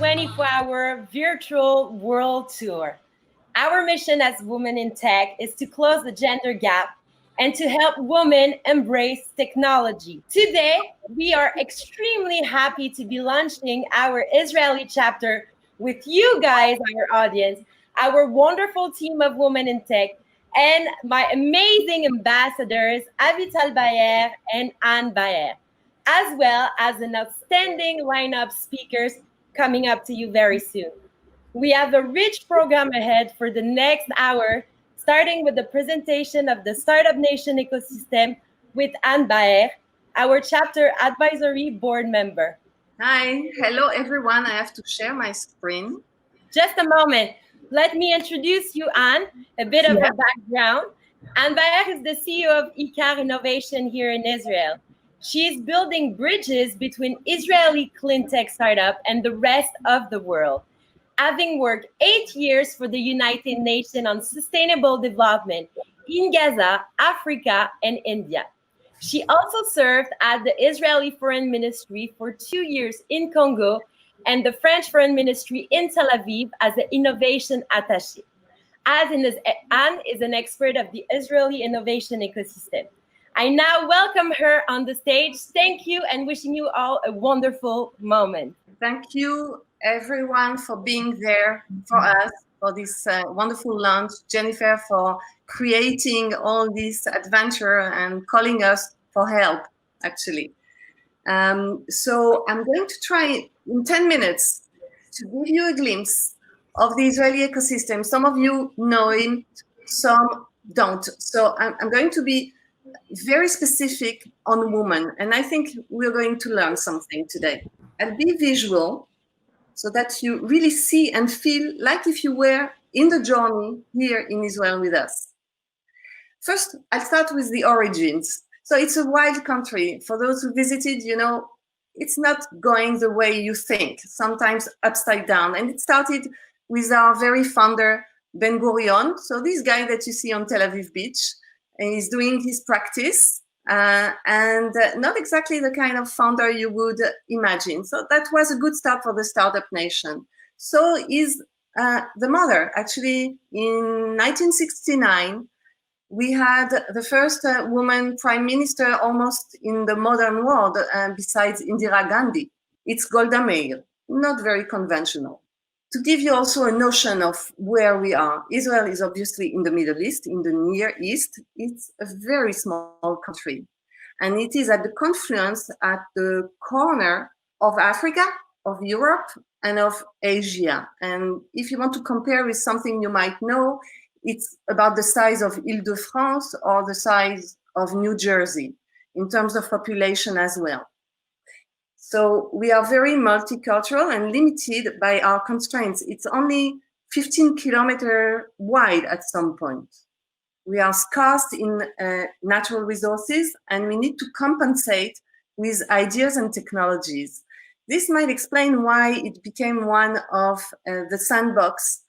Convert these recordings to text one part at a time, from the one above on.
24-hour virtual world tour. Our mission as Women in Tech is to close the gender gap and to help women embrace technology. Today, we are extremely happy to be launching our Israeli chapter with you guys, our audience, our wonderful team of Women in Tech, and my amazing ambassadors, Avital Baer and Baer, as well as an outstanding lineup of speakers coming up to you very soon. We have a rich program ahead for the next hour, starting with the presentation of the Startup Nation ecosystem with Baer, our chapter advisory board member. Hi, hello everyone. I have to share my screen. Just a moment. Let me introduce you, Anne, a bit of a background. Baer is the CEO of Ikar Innovation here in Israel. She is building bridges between Israeli clean tech startup and the rest of the world, having worked 8 years for the United Nations on sustainable development in Gaza, Africa, and India. She also served at the Israeli Foreign Ministry for 2 years in Congo and the French Foreign Ministry in Tel Aviv as an innovation attaché. Anne is an expert of the Israeli innovation ecosystem. I now welcome her on the stage. Thank you and wishing you all a wonderful moment. Thank you everyone for being there for us, for this wonderful launch. Jenyfer for creating all this adventure and calling us for help, actually. So I'm going to try in 10 minutes to give you a glimpse of the Israeli ecosystem. Some of you know him, some don't. So I'm going to be very specific on women, and I think we're going to learn something today. I'll be visual so that you really see and feel like if you were in the journey here in Israel with us. First, I'll start with the origins. So it's a wild country. For those who visited, you know, it's not going the way you think, sometimes upside down. And it started with our very founder, Ben Gurion. So this guy that you see on Tel Aviv beach, is doing his practice and not exactly the kind of founder you would imagine. So that was a good start for the Startup Nation. So is the mother. Actually, in 1969, we had the first woman prime minister almost in the modern world, besides Indira Gandhi. It's Golda Meir, not very conventional. To give you also a notion of where we are, Israel is obviously in the Middle East, in the Near East. It's a very small country. And it is at the confluence, at the corner of Africa, of Europe, and of Asia. And if you want to compare with something you might know, it's about the size of Île-de-France or the size of New Jersey in terms of population as well. So we are very multicultural and limited by our constraints. It's only 15 kilometers wide at some point. We are scarce in natural resources and we need to compensate with ideas and technologies. This might explain why it became one of the sandbox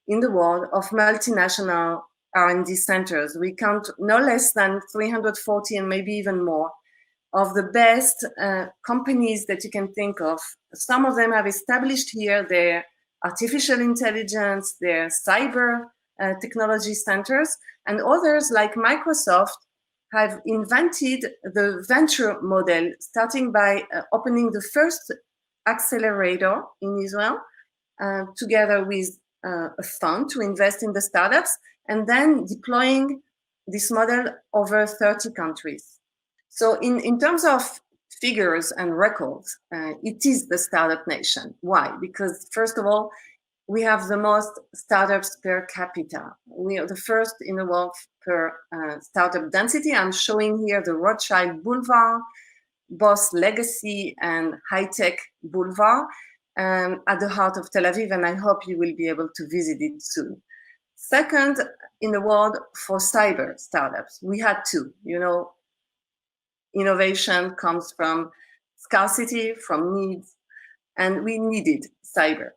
in the world of multinational R&D centers. We count no less than 340 and maybe even more of the best companies that you can think of. Some of them have established here their artificial intelligence, their cyber technology centers, and others like Microsoft have invented the venture model, starting by opening the first accelerator in Israel, together with a fund to invest in the startups, and then deploying this model over 30 countries. So in terms of figures and records, it is the Startup Nation. Why? Because first of all, we have the most startups per capita. We are the first in the world per startup density. I'm showing here the Rothschild Boulevard, Boss Legacy, and High Tech Boulevard at the heart of Tel Aviv, and I hope you will be able to visit it soon. Second, in the world for cyber startups, we had two, you know. Innovation comes from scarcity, from needs, and we needed cyber.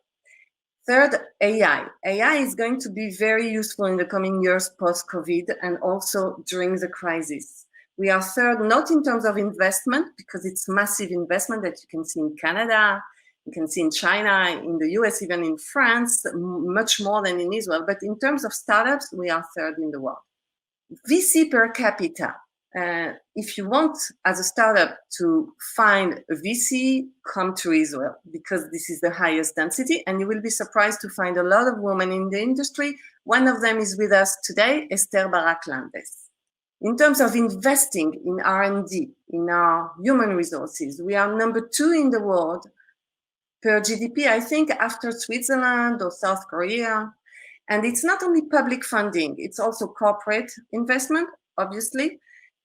Third, AI. AI is going to be very useful in the coming years post-COVID and also during the crisis. We are third, not in terms of investment, because it's massive investment that you can see in Canada, You can see in China, in the US, even in France, much more than in Israel. But in terms of startups, we are third in the world. VC per capita. If you want, as a startup, to find a VC, come to Israel, because this is the highest density, and you will be surprised to find a lot of women in the industry. One of them is with us today, Esther Barak. In terms of investing in R&D, in our human resources, we are number 2 in the world per GDP, I think, after Switzerland or South Korea. And it's not only public funding, it's also corporate investment, obviously,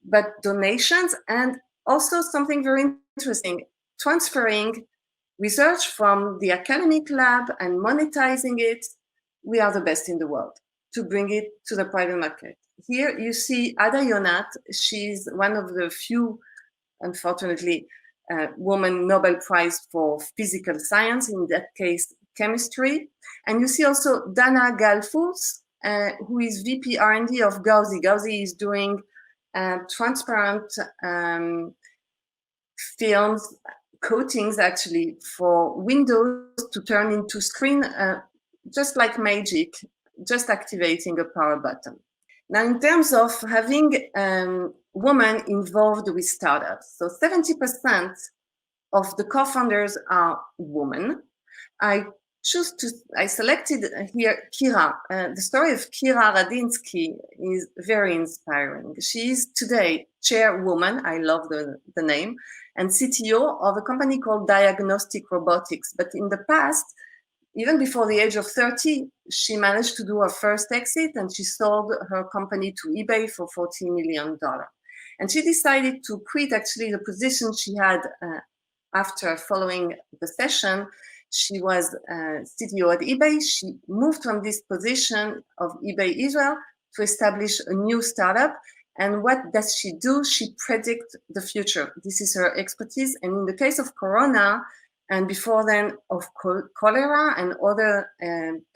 but donations, and also something very interesting, transferring research from the academic lab and monetizing it. We are the best in the world to bring it to the private market. Here you see Ada Yonat. She's one of the few, unfortunately, woman Nobel Prize for physical science, in that case, chemistry. And you see also Dana Galfus, who is VP R&D of Gauzy. Gauzy is doing transparent films, coatings actually, for windows to turn into screen, just like magic, just activating a power button. Now, in terms of having women involved with startups, so 70% of the co-founders are women. I selected here Kira. The story of Kira Radinsky is very inspiring. She is today chairwoman, I love the name, and CTO of a company called Diagnostic Robotics. But in the past, even before the age of 30, she managed to do her first exit, and she sold her company to eBay for $40 million. And she decided to quit actually the position she had after following the session. She was CTO at eBay. She moved from this position of eBay Israel to establish a new startup. And what does she do? She predicts the future. This is her expertise. And in the case of Corona, and before then of cholera and other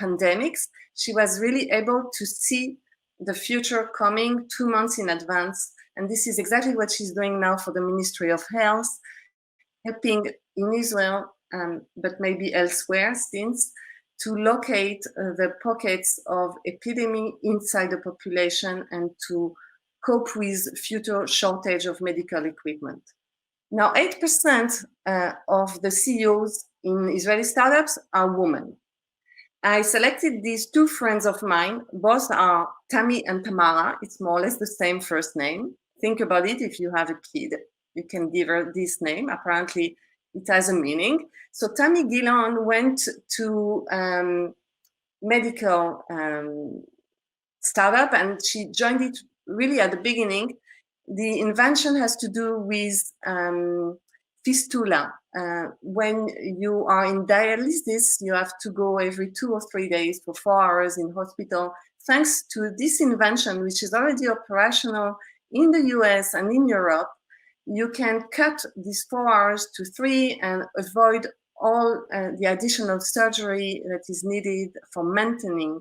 pandemics, she was really able to see the future coming 2 months in advance. And this is exactly what she's doing now for the Ministry of Health, helping in Israel, but maybe elsewhere since, to locate the pockets of epidemic inside the population and to cope with future shortage of medical equipment. Now, 8% of the CEOs in Israeli startups are women. I selected these 2 friends of mine. Both are Tammy and Tamara. It's more or less the same first name. Think about it. If you have a kid, you can give her this name. Apparently, it has a meaning. So Tammy Gillon went to medical startup, and she joined it really at the beginning. The invention has to do with fistula. When you are in dialysis, you have to go every 2 or 3 days for 4 hours in hospital. Thanks to this invention, which is already operational in the US and in Europe, you can cut these 4 hours to 3 and avoid all the additional surgery that is needed for maintaining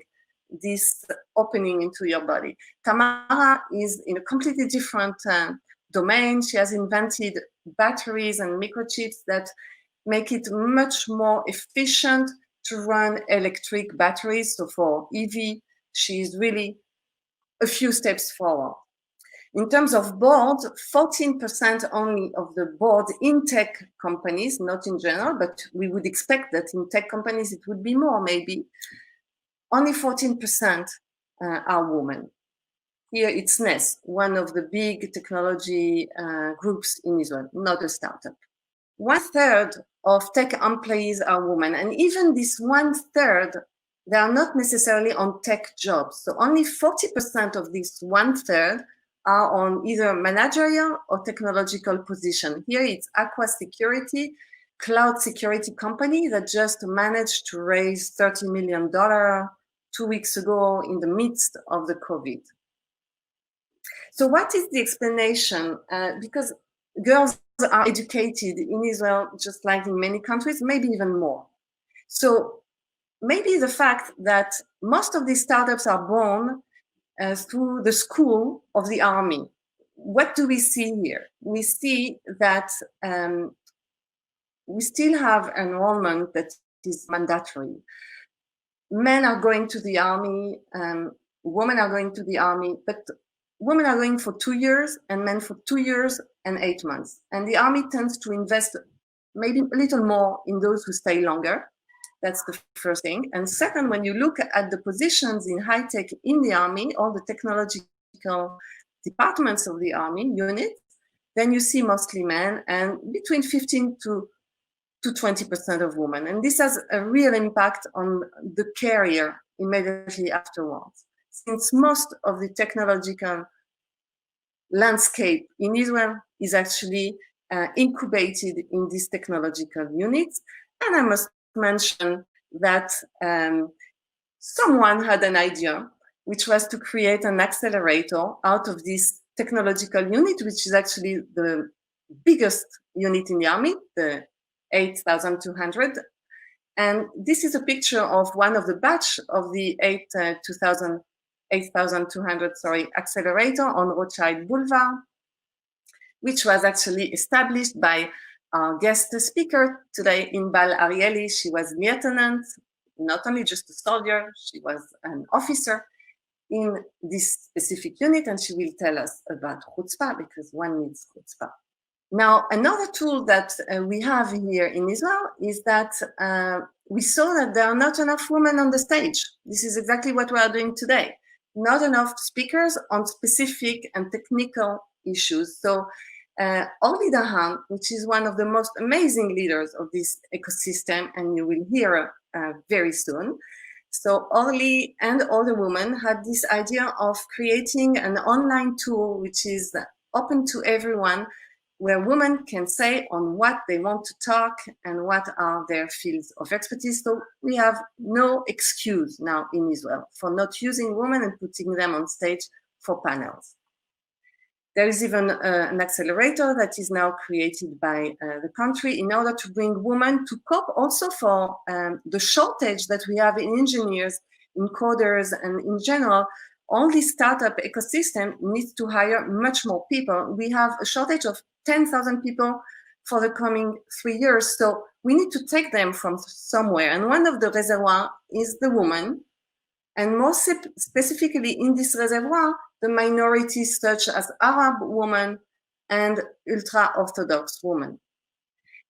this opening into your body. Tamara is in a completely different domain. She has invented batteries and microchips that make it much more efficient to run electric batteries. So for EV, she is really a few steps forward. In terms of board, 14% only of the board in tech companies, not in general, but we would expect that in tech companies it would be more maybe. Only 14% are women. Here it's Ness, one of the big technology groups in Israel, not a startup. 1/3 of tech employees are women, and even this 1/3, they are not necessarily on tech jobs. So only 40% of this 1/3 are on either managerial or technological position. Here it's Aqua Security, cloud security company that just managed to raise $30 million 2 weeks ago in the midst of the COVID. So what is the explanation? Because girls are educated in Israel, just like in many countries, maybe even more. So maybe the fact that most of these startups are born through the school of the army. What do we see here? We see that we still have enrollment that is mandatory. Men are going to the army, women are going to the army, but women are going for 2 years and men for 2 years and 8 months. And the army tends to invest maybe a little more in those who stay longer. That's the first thing. And second, when you look at the positions in high tech in the army, all the technological departments of the army units, then you see mostly men and between 15 to 20% of women. And this has a real impact on the career immediately afterwards. Since most of the technological landscape in Israel is actually incubated in these technological units. And I must mention that someone had an idea, which was to create an accelerator out of this technological unit, which is actually the biggest unit in the army, the 8,200. And this is a picture of one of the batch of the 8,200 accelerator on Rothschild Boulevard, which was actually established by our guest speaker today, Inbal Arieli. She was lieutenant, not only just a soldier, she was an officer in this specific unit, and she will tell us about Chutzpah, because one needs Chutzpah. Now, another tool that we have here in Israel is that we saw that there are not enough women on the stage. This is exactly what we are doing today. Not enough speakers on specific and technical issues. So Orlie Dahan, which is one of the most amazing leaders of this ecosystem, and you will hear very soon. So Orlie and other women had this idea of creating an online tool which is open to everyone, where women can say on what they want to talk and what are their fields of expertise. So we have no excuse now in Israel for not using women and putting them on stage for panels. There is even an accelerator that is now created by the country in order to bring women to cope also for the shortage that we have in engineers, in coders, and in general. All this startup ecosystem needs to hire much more people. We have a shortage of 10,000 people for the coming 3 years. So we need to take them from somewhere. And one of the reservoirs is the woman. And more specifically in this reservoir, the minorities such as Arab women and ultra-Orthodox women.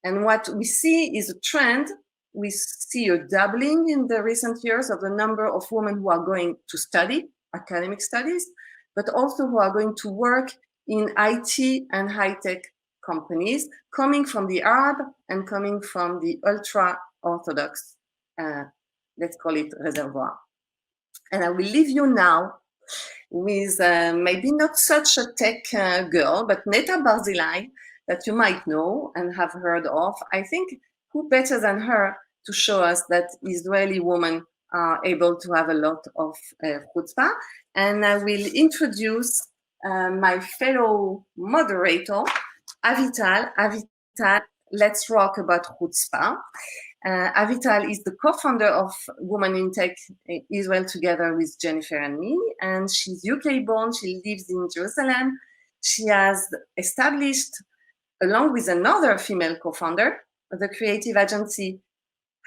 And what we see is a trend. We see a doubling in the recent years of the number of women who are going to study academic studies, but also who are going to work in IT and high-tech companies, coming from the Arab and coming from the ultra-Orthodox, let's call it reservoir. And I will leave you now with maybe not such a tech girl, but Neta Barzilai, that you might know and have heard of. I think who better than her to show us that Israeli women are able to have a lot of chutzpah. And I will introduce my fellow moderator, Avital. Avital, let's rock about chutzpah. Avital is the co-founder of Women in Tech Israel together with Jenyfer and me. And she's UK born, she lives in Jerusalem. She has established, along with another female co-founder, the creative agency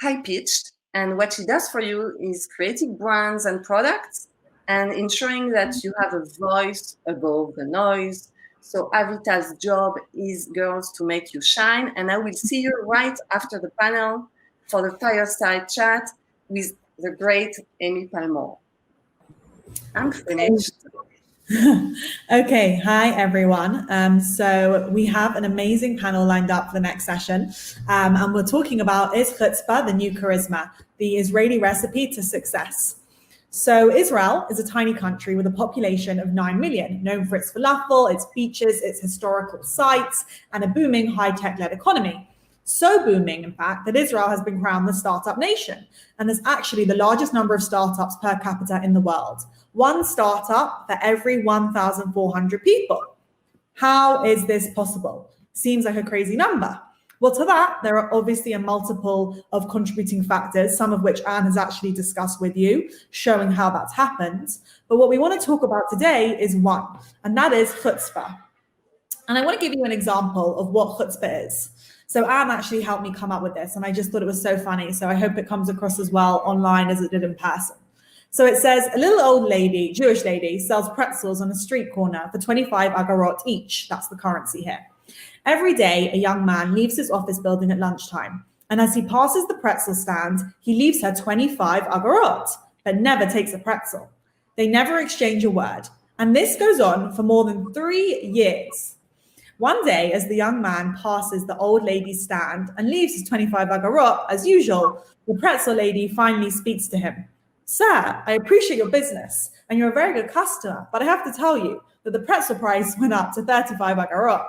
High Pitched. And what she does for you is creating brands and products and ensuring that you have a voice above the noise. So Avital's job is, girls, to make you shine. And I will see you right after the panel for the fireside chat with the great Amy Palmore. I'm finished. Okay, hi everyone. So we have an amazing panel lined up for the next session, and we're talking about is chutzpah the new charisma, the Israeli recipe to success. So Israel is a tiny country with a population of 9 million, known for its falafel, its beaches, its historical sites, and a booming high-tech led economy. So booming, in fact, that Israel has been crowned the startup nation, and there's actually the largest number of startups per capita in the world. One startup for every 1,400 people. How is this possible? Seems like a crazy number. Well, to that, there are obviously a multiple of contributing factors, some of which Anne has actually discussed with you, showing how that's happened. But what we want to talk about today is one, and that is chutzpah. And I want to give you an example of what chutzpah is. So Anne actually helped me come up with this, and I just thought it was so funny. So I hope it comes across as well online as it did in person. So it says, a little old lady, Jewish lady, sells pretzels on a street corner for 25 agarot each. That's the currency here. Every day, a young man leaves his office building at lunchtime. And as he passes the pretzel stand, he leaves her 25 agarot, but never takes a pretzel. They never exchange a word. And this goes on for more than 3 years. One day, as the young man passes the old lady's stand and leaves his 25 agarot, as usual, the pretzel lady finally speaks to him. Sir, I appreciate your business, and you're a very good customer, but I have to tell you that the pretzel price went up to 35 agarot.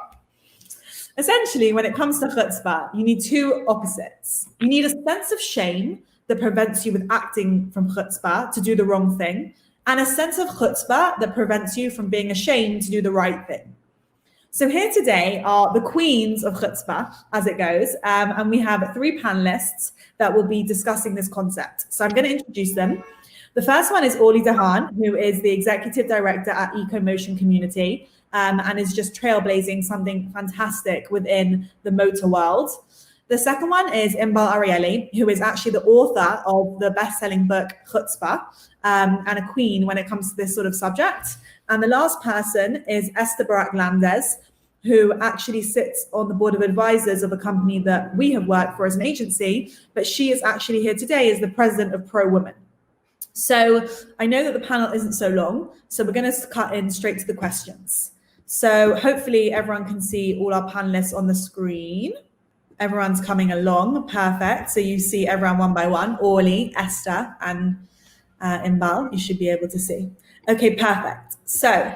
Essentially, when it comes to chutzpah, you need two opposites. You need a sense of shame that prevents you with acting from chutzpah to do the wrong thing, and a sense of chutzpah that prevents you from being ashamed to do the right thing. So here today are the queens of chutzpah, as it goes, and we have 3 panelists that will be discussing this concept. So I'm going to introduce them. The first one is Orlie Dahan, who is the executive director at EcoMotion community, and is just trailblazing something fantastic within the motor world. The second one is Inbal Arieli, who is actually the author of the best-selling book Chutzpah, and a queen when it comes to this sort of subject. And the last person is Esther Barak, who actually sits on the board of advisors of a company that we have worked for as an agency, but she is actually here today as the president of Pro Women. So I know that the panel isn't so long, so we're going to cut in straight to the questions. So hopefully everyone can see all our panelists on the screen. Everyone's coming along, perfect. So you see everyone one by one, Orlie, Esther, and Inbal, you should be able to see. Okay, perfect. So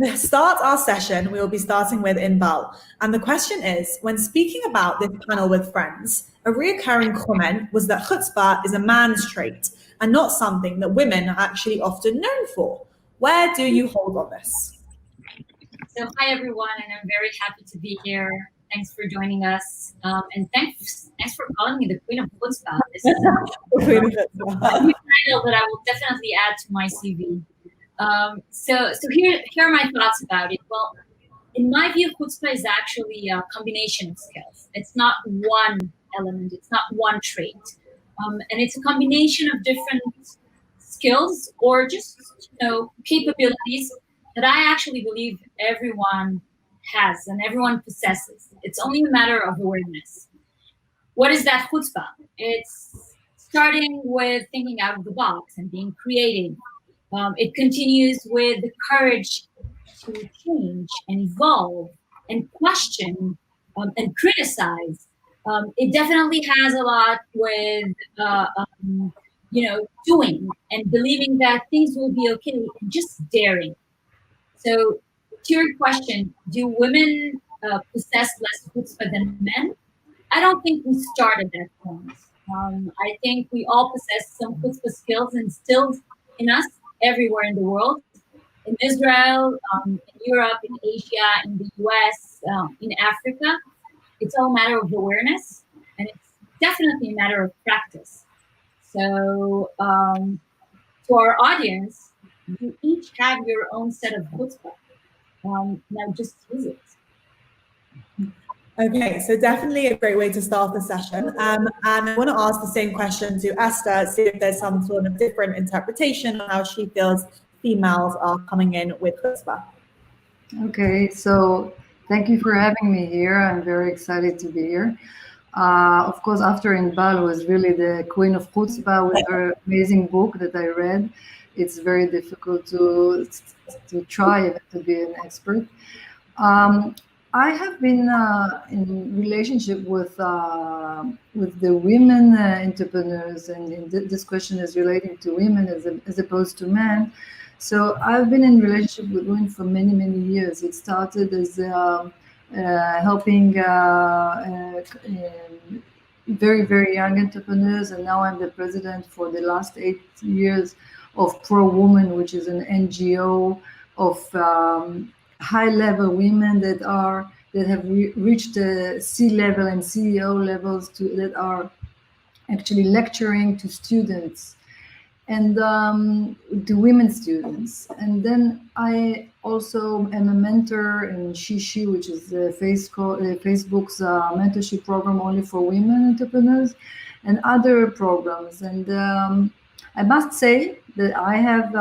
to start our session, we will be starting with Inbal. And the question is, when speaking about this panel with friends, a reoccurring comment was that chutzpah is a man's trait and not something that women are actually often known for. Where do you hold on this? So hi everyone, and I'm very happy to be here. Thanks for joining us, and thanks for calling me the Queen of Chutzpah. This is a new title that I will definitely add to my CV. So here are my thoughts about it. Well, in my view, chutzpah is actually a combination of skills. It's not one element. It's not one trait, and it's a combination of different skills or just capabilities that I actually believe everyone has and everyone possesses. It's only a matter of awareness. What is that chutzpah? It's starting with thinking out of the box and being creative. It continues with the courage to change and evolve and question and criticize. It definitely has a lot with doing and believing that things will be okay and just daring. So to your question, do women possess less chutzpah than men? I don't think we start at that point. I think we all possess some chutzpah skills instilled in us everywhere in the world, in Israel, in Europe, in Asia, in the US, in Africa. It's all a matter of awareness, and it's definitely a matter of practice. So to our audience, you each have your own set of chutzpah. Now just use it. Okay, so definitely a great way to start the session. And I want to ask the same question to Esther, see if there's some sort of different interpretation on how she feels females are coming in with chutzpah. Okay, so thank you for having me here. I'm very excited to be here. Of course, after Inbal was really the queen of chutzpah with her amazing book that I read. It's very difficult to try to be an expert. I have been in relationship with the women entrepreneurs, and this question is relating to women as opposed to men. So I've been in relationship with women for many, many years. It started as helping very, very young entrepreneurs, and now I'm the president for the last 8 years of Pro Women, which is an NGO of high-level women that have reached the C-level and CEO levels that are actually lecturing to students. and to women students. And then I also am a mentor in Shishi, which is Facebook's mentorship program only for women entrepreneurs, and other programs. And I must say that I have,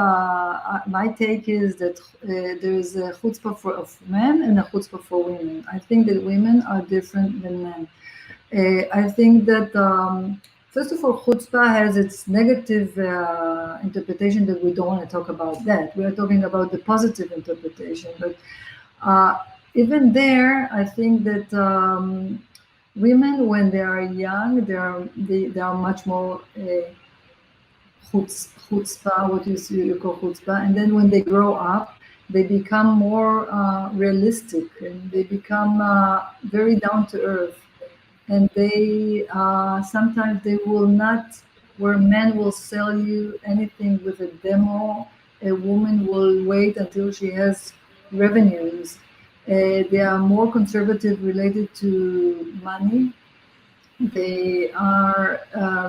my take is that there is a chutzpah of men and a chutzpah for women. I think that women are different than men. I think that first of all, chutzpah has its negative interpretation that we don't want to talk about that. We are talking about the positive interpretation. But even there, I think that women, when they are young, they are much more chutzpah, what you call chutzpah. And then when they grow up, they become more realistic, and they become very down to earth. And they sometimes they will not, where men will sell you anything with a demo, a woman will wait until she has revenues. They are more conservative related to money. They are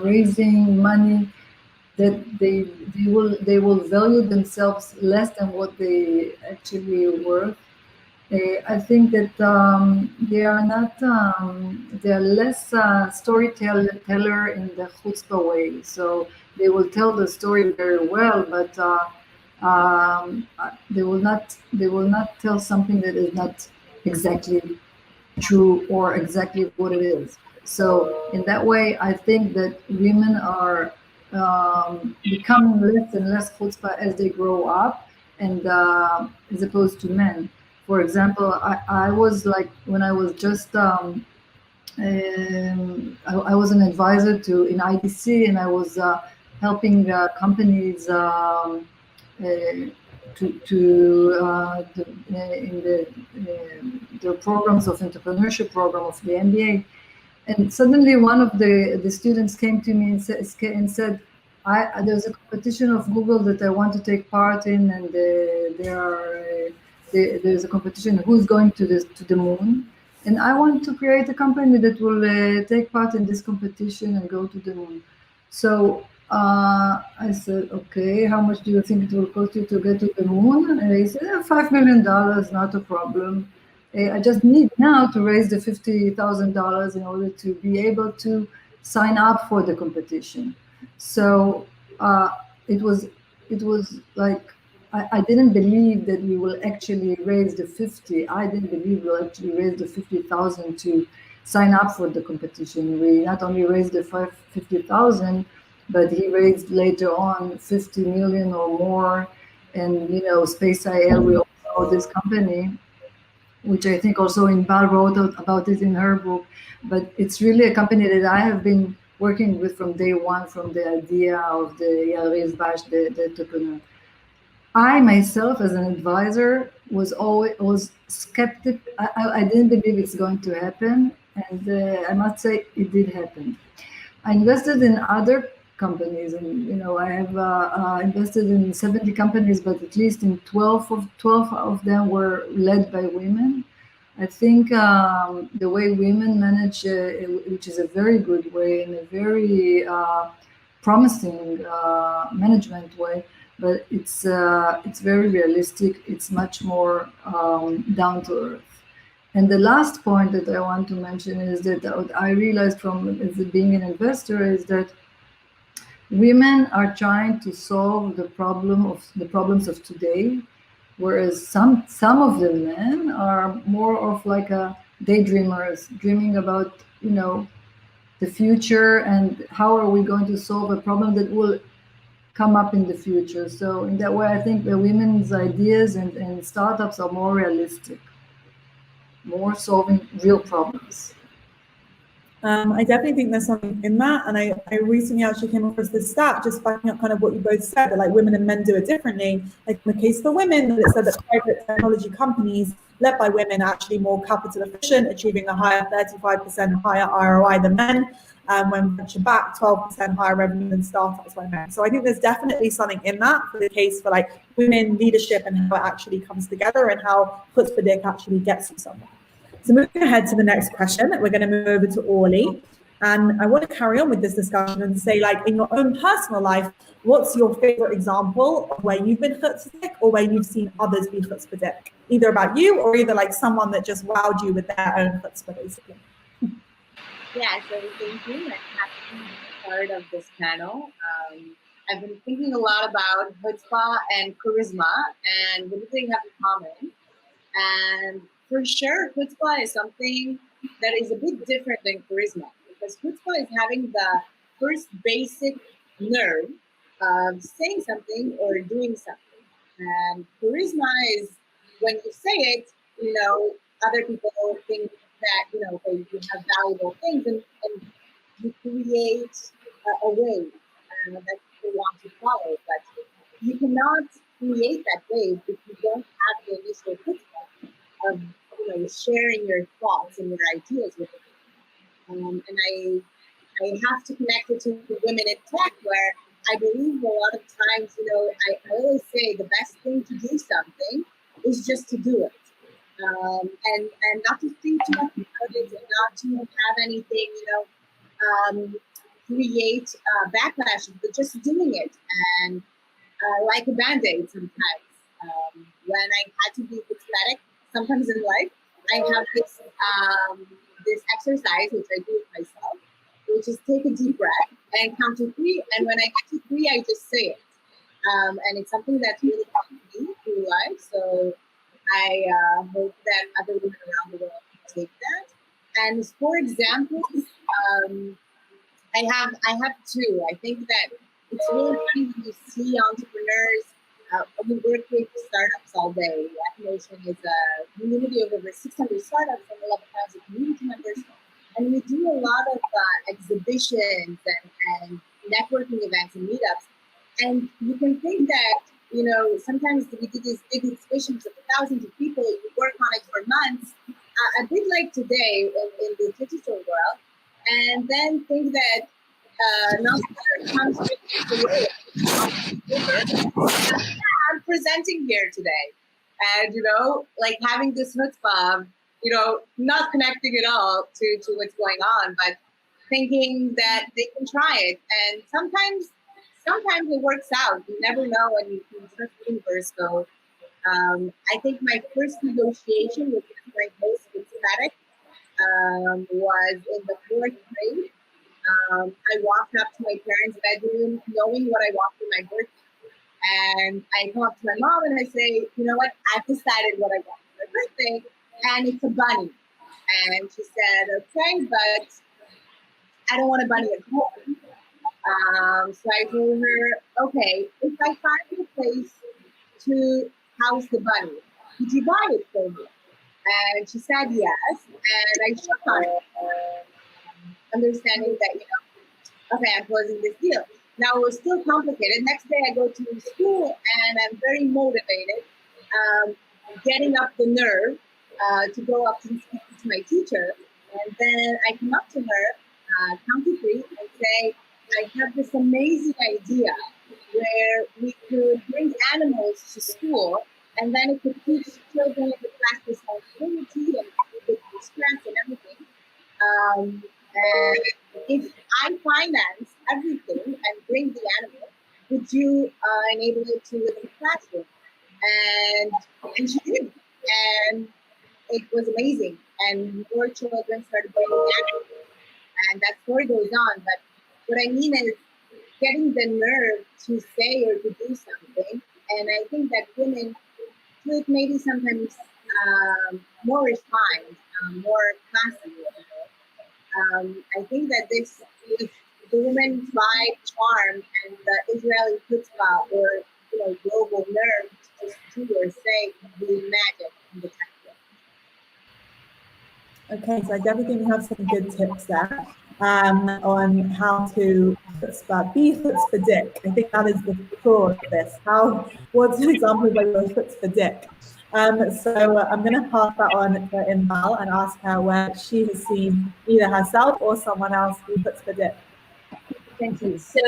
raising money that they will value themselves less than what they actually are worth. I think that they are not, they are less storyteller in the chutzpah way. So they will tell the story very well, but they will not tell something that is not exactly true or exactly what it is. So in that way, I think that women are becoming less and less chutzpah as they grow up, and as opposed to men. For example, I was like, when I was just, I was an advisor in IDC, and I was helping companies the programs of entrepreneurship program of the MBA. And suddenly one of the students came to me and said, there's a competition of Google that I want to take part in, and there's a competition who's going to the moon, and I want to create a company that will take part in this competition and go to the moon. So I said, okay, how much do you think it will cost you to get to the moon? And he said, $5 million, not a problem. I just need now to raise the $50,000 in order to be able to sign up for the competition. So it was like, I didn't believe that we will actually raise the 50. I didn't believe we'll actually raise the 50,000 to sign up for the competition. We not only raised the 50,000, but he raised later on 50 million or more. And Space IL, we all know this company, which I think also Inbal wrote about it in her book. But it's really a company that I have been working with from day one, from the idea of the Yaris Bash, the entrepreneur. I myself, as an advisor, was skeptic. I didn't believe it's going to happen, and I must say it did happen. I invested in other companies, and I have invested in 70 companies, but at least in 12 of them were led by women. I think the way women manage, which is a very good way and a very promising management way, but it's very realistic. It's much more down to earth. And the last point that I want to mention is that what I realized from being an investor is that women are trying to solve the problems of today, whereas some of the men are more of like a daydreamers, dreaming about the future and how are we going to solve a problem that will come up in the future. So in that way, I think the women's ideas and startups are more realistic, more solving real problems. I definitely think there's something in that, and I recently actually came across this stat just backing up kind of what you both said, that like women and men do it differently. Like in the case for women, it said that private technology companies led by women are actually more capital efficient, achieving a higher 35% higher ROI than men. When venture back, 12% higher revenue than startups by men. So I think there's definitely something in that for the case for like women leadership and how it actually comes together and how Chutzpah actually gets you somewhere. So moving ahead to the next question, we're going to move over to Orlie. And I want to carry on with this discussion and say, like, in your own personal life, what's your favorite example of where you've been chutzpah or where you've seen others be chutzpah, either about you or either like someone that just wowed you with their own chutzpah, basically. Yeah, so thank you. I'm happy to be part of this panel. I've been thinking a lot about chutzpah and charisma and what do they have in common. And for sure, chutzpah is something that is a bit different than charisma, because chutzpah is having the first basic nerve of saying something or doing something. And charisma is when you say it, other people think that, okay, you have valuable things and you create a way that people want to follow. But you cannot create that way if you don't have the initial chutzpah of sharing your thoughts and your ideas with them. And I have to connect it to the women in tech, where I believe a lot of times, I always say the best thing to do something is just to do it. And not to think too much about it, and not to have anything, create backlash, but just doing it. And like a Band-Aid sometimes. When I had to be pathetic, sometimes in life, I have this exercise, which I do with myself, which is take a deep breath and count to 3. And when I get to 3, I just say it. And it's something that's really helped me through life. So I hope that other women around the world can take that. And for examples, I have 2. I think that it's really funny when you see entrepreneurs. We work with startups all day. EcoMotion is a community of over 600 startups and 11,000 community members. And we do a lot of exhibitions and networking events and meetups. And you can think that, sometimes we do these big exhibitions of thousands of people. You work on it for months, a bit like today in the digital world. And then think that nothing comes with I'm presenting here today. And, like having this chutzpah, not connecting at all to what's going on, but thinking that they can try it. And sometimes it works out. You never know, and you can trust the universe. So I think my first negotiation with my host with static was in the 4th grade. I walked up to my parents' bedroom knowing what I wanted for my birthday. And I come up to my mom and I say, you know what, I've decided what I want for my birthday, and it's a bunny. And she said, okay, but I don't want a bunny at home. So I told her, okay, if I find a place to house the bunny, could you buy it for me? And she said yes, and I shook on it, understanding that, okay, I'm closing this deal. Now, it was still complicated. Next day, I go to school, and I'm very motivated, getting up the nerve to go up and speak to my teacher. And then I come up to her, count to 3, and say, I have this amazing idea where we could bring animals to school, and then it could teach children in the class responsibility and the stress and everything. And if I finance everything and bring the animal, would you enable it to live in the classroom? And she did. And it was amazing. And more children started bringing animals. And that story goes on. But what I mean is getting the nerve to say or to do something. And I think that women could maybe sometimes more refined, more classy. I think that this is the women vibe, charm, and the Israeli chutzpah or global nerve to just do or say the magic in the tech world. Okay, so I definitely think we have some good tips there on how to be chutzpah. I think that is the core of this. What's an example of where you're chutzpah? So I'm going to pass that on to Inbal and ask her where she has seen either herself or someone else be chutzpah. Thank you. So,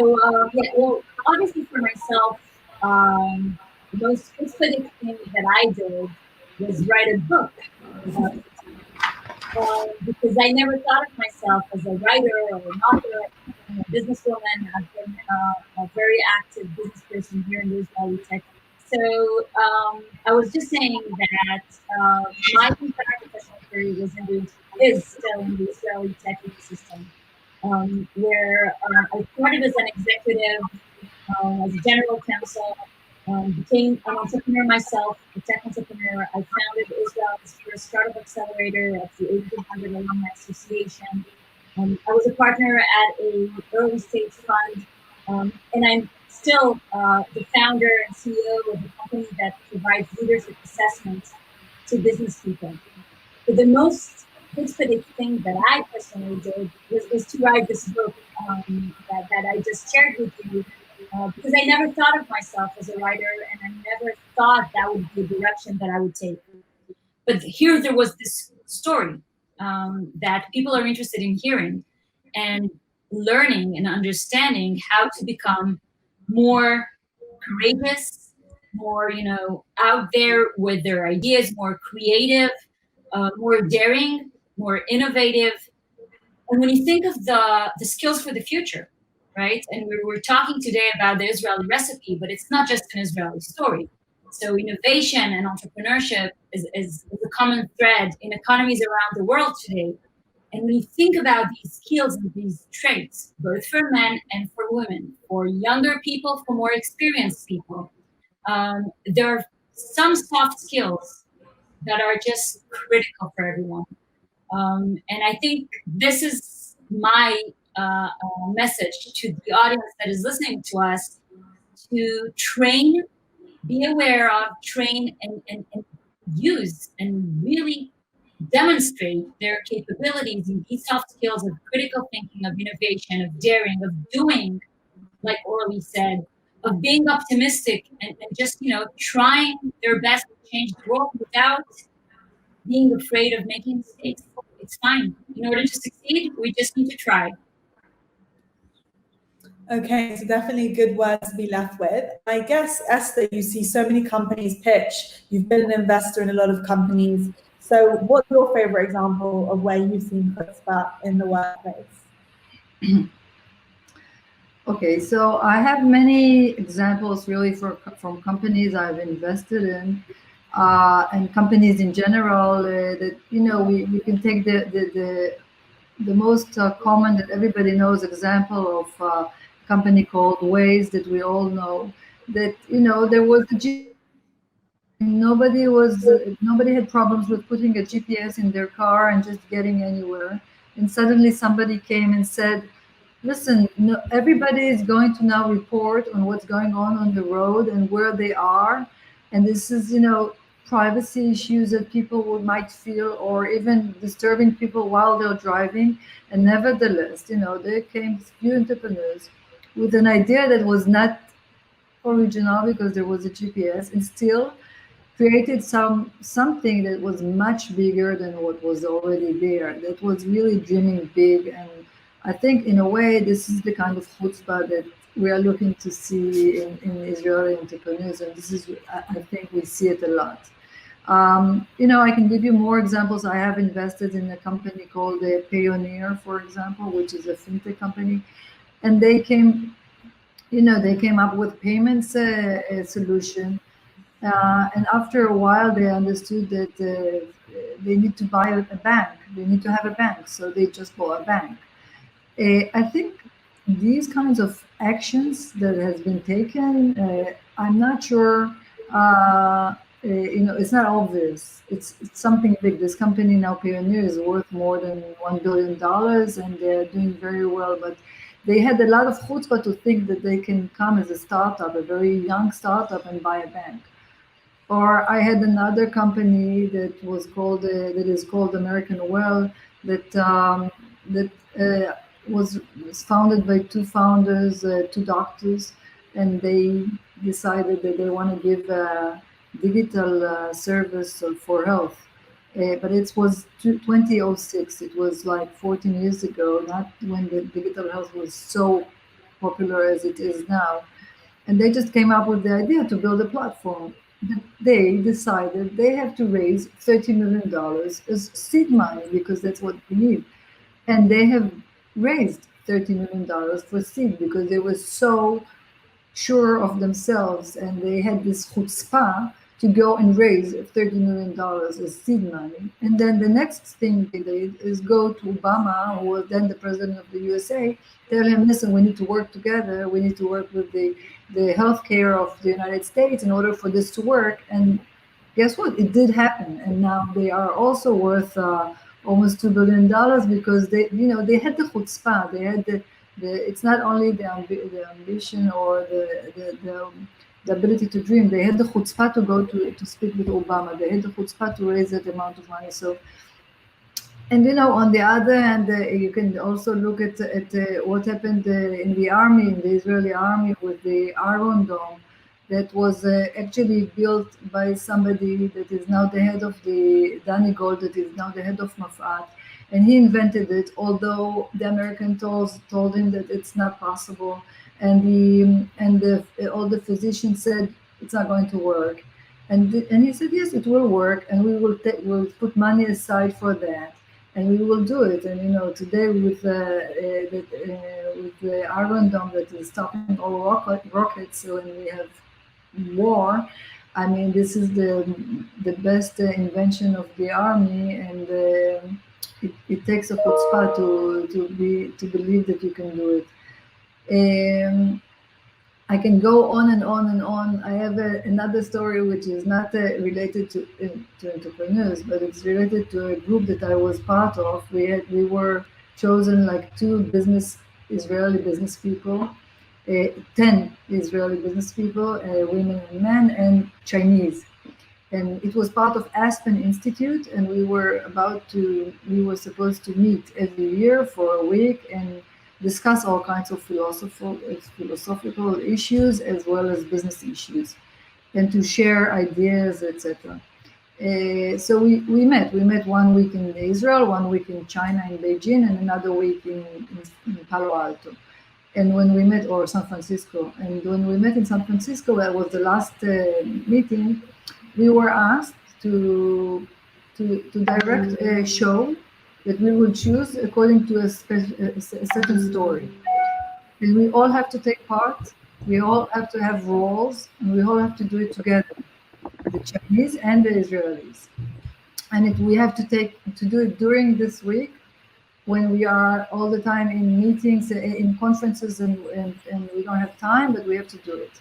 well, obviously for myself, the most chutzpah thing that I did was write a book. because I never thought of myself as a writer or an author, a businesswoman. I've been a very active business person here in the Israeli tech. So I was just saying that my entire professional career is still in the Israeli tech ecosystem, where I started as an executive, as a general counsel, became an entrepreneur myself, a tech entrepreneur. I founded Israel's first startup accelerator of the 1800 Alumni Association. I was a partner at a early stage fund, and I'm still the founder and CEO of a company that provides leadership assessments to business people. But the most chutzpah thing that I personally did was to write this book that I just shared with you, because I never thought of myself as a writer, and I never thought that would be a direction that I would take. But here there was this story that people are interested in hearing and learning and understanding how to become more courageous, more, out there with their ideas, more creative, more daring, more innovative. And when you think of the skills for the future, right? And we're talking today about the Israeli recipe, but it's not just an Israeli story. So innovation and entrepreneurship is a common thread in economies around the world today. And when you think about these skills and these traits, both for men and for women, for younger people, for more experienced people, there are some soft skills that are just critical for everyone. And I think this is my message to the audience that is listening to us, to train, be aware of, train, and use, and really demonstrate their capabilities in these soft skills of critical thinking, of innovation, of daring, of doing, like Orlie said, of being optimistic and just, trying their best to change the world without being afraid of making mistakes. It's fine. In order to succeed, we just need to try. Okay, so definitely good words to be left with. I guess, Esther, you see so many companies pitch. You've been an investor in a lot of companies. So what's your favorite example of where you've seen chutzpah in the workplace? Okay, so I have many examples really from companies I've invested in, and companies in general that, we can take the most common that everybody knows example of a company called Waze that we all know, that, there was nobody had problems with putting a GPS in their car and just getting anywhere. And suddenly somebody came and said, listen, no, everybody is going to now report on what's going on the road and where they are. And this is, privacy issues that people might feel, or even disturbing people while they're driving. And nevertheless, there came few entrepreneurs with an idea that was not original because there was a GPS, and still created something that was much bigger than what was already there, that was really dreaming big. And I think in a way, this is the kind of chutzpah that we are looking to see in Israeli entrepreneurs. And this is, I think we see it a lot. I can give you more examples. I have invested in a company called Payoneer, for example, which is a fintech company. And they came up with payments solution. And after a while, they understood that they need to buy a bank. They need to have a bank. So they just bought a bank. I think these kinds of actions that has been taken, I'm not sure, it's not obvious. It's something big. This company now, Payoneer, is worth more than $1 billion, and they're doing very well. But they had a lot of chutzpah to think that they can come as a startup, a very young startup, and buy a bank. Or I had another company that is called American Well, that was founded by two founders, two doctors, and they decided that they want to give a digital service for health. But it was 2006. It was like 14 years ago, not when the digital health was so popular as it is now. And they just came up with the idea to build a platform. they decided they have to raise $30 million as seed money because that's what they need. And they have raised $30 million for seed because they were so sure of themselves, and they had this chutzpah to go and raise $30 million as seed money. And then the next thing they did is go to Obama, who was then the president of the USA, tell him, listen, we need to work together. We need to work with the healthcare of the United States in order for this to work. And guess what? It did happen. And now they are also worth almost $2 billion because they had the chutzpah. They had it's not only the ambition or the ability to dream. They had the chutzpah to go to speak with Obama. They had the chutzpah to raise that amount of money. So, and on the other hand, you can also look at what happened in the army, in the Israeli army, with the Iron Dome, that was actually built by somebody that is now the head of the Danny Gold, that is now the head of Mafat. And he invented it, although the American told him that it's not possible, and all the physicians said it's not going to work, and he said yes, it will work, and we'll put money aside for that, and we will do it. And today with the Iron Dome that is stopping all rockets, so when we have war, I mean, this is the best invention of the army, and it takes a chutzpah to believe that you can do it. I can go on and on and on. I have another story which is not related to entrepreneurs, but it's related to a group that I was part of. We were chosen like 2 Israeli business people, 10 Israeli business people, women and men, and Chinese. And it was part of Aspen Institute, and we were supposed to meet every year for a week and discuss all kinds of philosophical issues as well as business issues, and to share ideas, etc. So we met 1 week in Israel, 1 week in China, in Beijing, and another week in Palo Alto. And when we met, or San Francisco, and when we met in San Francisco, that was the last meeting, we were asked to direct a show that we will choose according to a certain story. And we all have to take part, we all have to have roles, and we all have to do it together, the Chinese and the Israelis. And we have to do it during this week, when we are all the time in meetings, in conferences, and we don't have time, but we have to do it.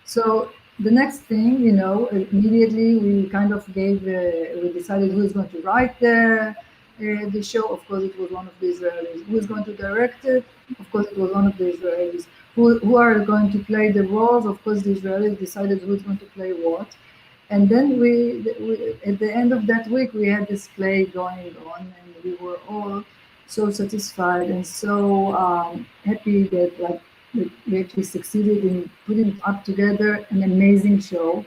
So the next thing, immediately we kind of we decided who is going to write the show. Of course, it was one of the Israelis. Who is going to direct it? Of course, it was one of the Israelis. Who are going to play the roles? Of course, the Israelis decided who is going to play what. And then we at the end of that week, we had this play going on, and we were all so satisfied and so happy that we actually succeeded in putting up together an amazing show.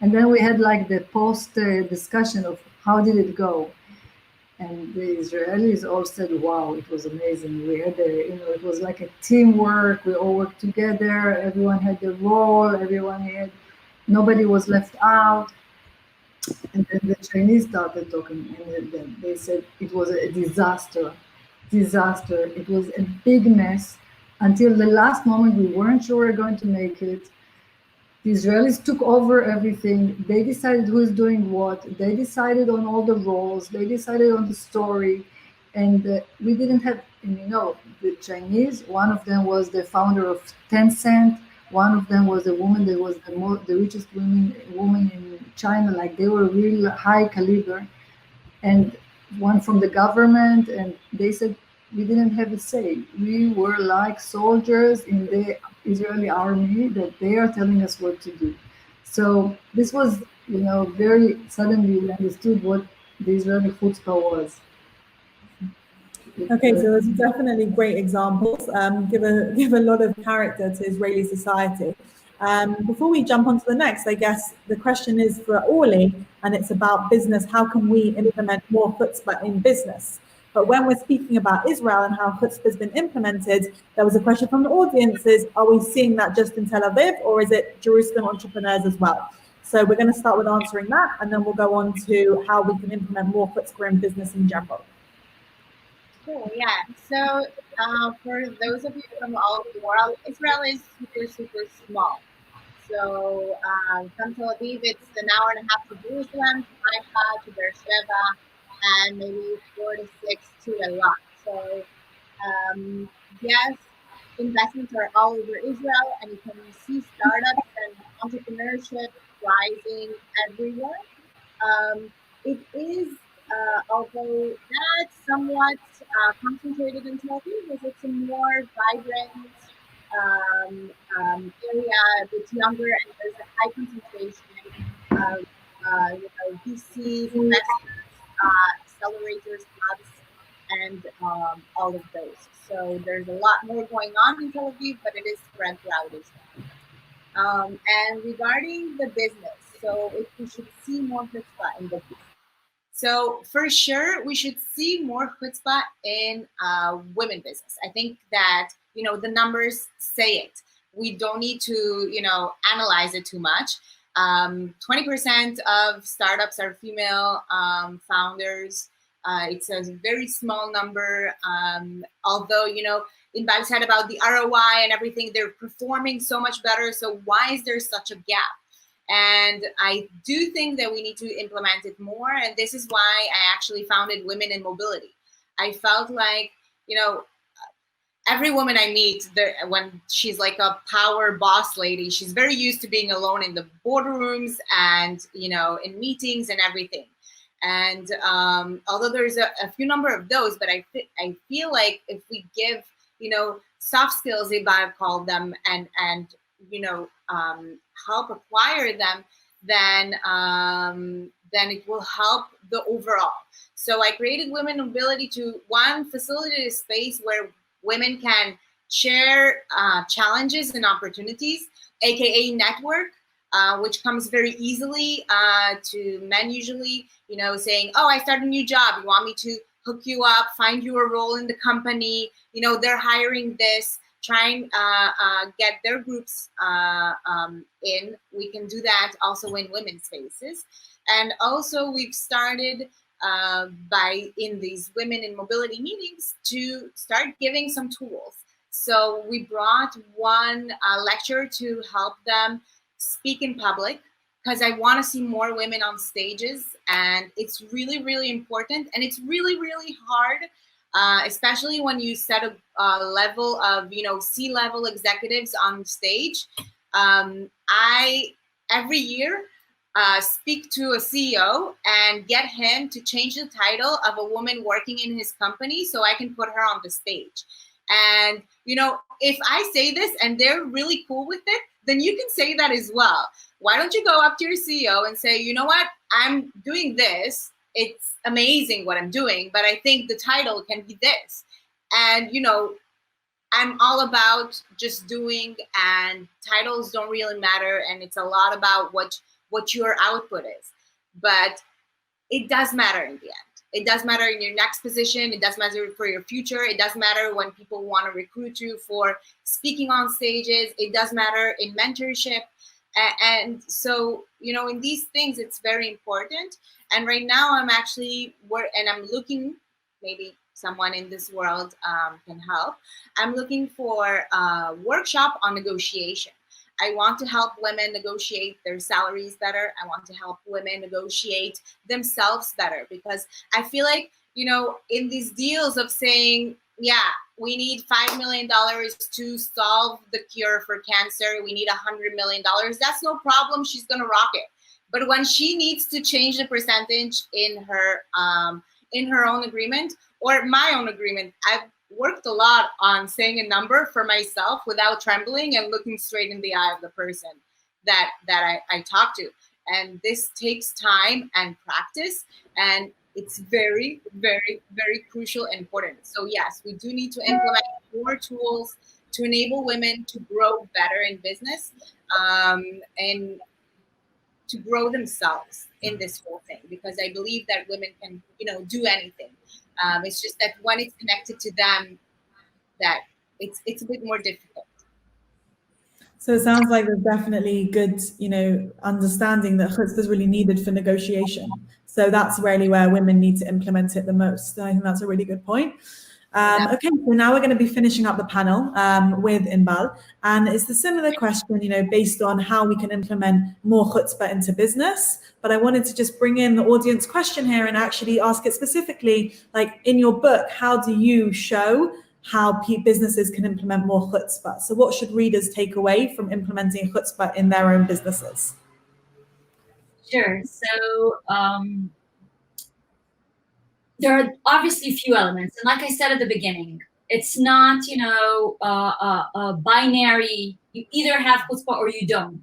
And then we had the post discussion of how did it go. And the Israelis all said, wow, it was amazing. We had it was like a teamwork. We all worked together. Everyone had a role. Nobody was left out. And then the Chinese started talking, and they said it was a disaster. It was a big mess. Until the last moment, we weren't sure we were going to make it. The Israelis took over everything. They decided who is doing what. They decided on all the roles. They decided on the story. And we didn't have, the Chinese, one of them was the founder of Tencent. One of them was a woman that was the richest woman in China. They were real high caliber. And one from the government. And they said, we didn't have a say. We were like soldiers in the Israeli army that they are telling us what to do. So this was, very suddenly we understood what the Israeli chutzpah was. Okay, so those are definitely great examples. Give a lot of character to Israeli society. Before we jump on to the next, I guess the question is for Orlie, and it's about business. How can we implement more chutzpah in business? But when we're speaking about Israel and how chutzpah has been implemented, there was a question from the audience: are we seeing that just in Tel Aviv, or is it Jerusalem entrepreneurs as well? So we're going to start with answering that, and then we'll go on to how we can implement more chutzpah in business in general. Cool, yeah. So for those of you from all over the world, Israel is super, super small. So from Tel Aviv, it's an hour and a half to Jerusalem, to Haifa, to Beersheba, and maybe 4 to 6 to Eilat. So yes, investments are all over Israel, and you can see startups and entrepreneurship rising everywhere. It is, although that's somewhat concentrated in Tel Aviv, it's a more vibrant area, a bit younger, and there's a high concentration of VCs, investors, accelerators, hubs, and all of those. So there's a lot more going on in Tel Aviv, but it is spread throughout Israel. And regarding the business, so if we should see more chutzpah in business. So for sure, we should see more chutzpah in women business. I think that, the numbers say it. We don't need to, analyze it too much. 20% of startups are female founders. It's a very small number. Although, Inbal said about the ROI and everything, they're performing so much better. So why is there such a gap? And I do think that we need to implement it more. And this is why I actually founded Women in Mobility. I felt like, every woman I meet, when she's like a power boss lady, she's very used to being alone in the boardrooms and, in meetings and everything. And although there's a few number of those, but I feel like if we give, soft skills, Baer called them, and help acquire them, then it will help the overall. So I created Women Mobility to, one, facilitate a space where women can share challenges and opportunities, aka network, which comes very easily to men usually, saying, oh, I started a new job. You want me to hook you up, find you a role in the company. They're hiring this. Try and get their groups in. We can do that also in women's spaces. And also we've started in these Women in Mobility meetings to start giving some tools. So we brought one lecturer to help them speak in public, because I want to see more women on stages, and it's really, really important, and it's really, really hard, especially when you set a level of, C-level executives on stage. I, every year, speak to a CEO and get him to change the title of a woman working in his company so I can put her on the stage. And, if I say this and they're really cool with it, then you can say that as well. Why don't you go up to your CEO and say, you know what, I'm doing this. It's amazing what I'm doing, but I think the title can be this. And, I'm all about just doing, and titles don't really matter. And it's a lot about what your output is. But it does matter in the end. It does matter in your next position. It does matter for your future. It does matter when people want to recruit you for speaking on stages. It does matter in mentorship. And so, in these things, it's very important. And right now I'm actually, and I'm looking, maybe someone in this world can help. I'm looking for a workshop on negotiation. I want to help women negotiate their salaries better. I want to help women negotiate themselves better, because I feel like, in these deals of saying, yeah, we need $5 million to solve the cure for cancer. We need $100 million. That's no problem. She's going to rock it. But when she needs to change the percentage in her own agreement or my own agreement, I've worked a lot on saying a number for myself without trembling and looking straight in the eye of the person that I talk to. And this takes time and practice, and it's very, very, very crucial and important. So yes, we do need to implement more tools to enable women to grow better in business, and to grow themselves in this whole thing, because I believe that women can, do anything. It's just that when it's connected to them, that it's a bit more difficult. So it sounds like there's definitely good, understanding that chutzpah is really needed for negotiation. So that's really where women need to implement it the most. So I think that's a really good point. Okay, so now we're going to be finishing up the panel with Inbal, and it's a similar question, based on how we can implement more chutzpah into business. But I wanted to just bring in the audience question here and actually ask it specifically, like in your book, how do you show how businesses can implement more chutzpah? So what should readers take away from implementing chutzpah in their own businesses? Sure. So there are obviously a few elements. And like I said at the beginning, it's not, a binary, you either have chutzpah or you don't.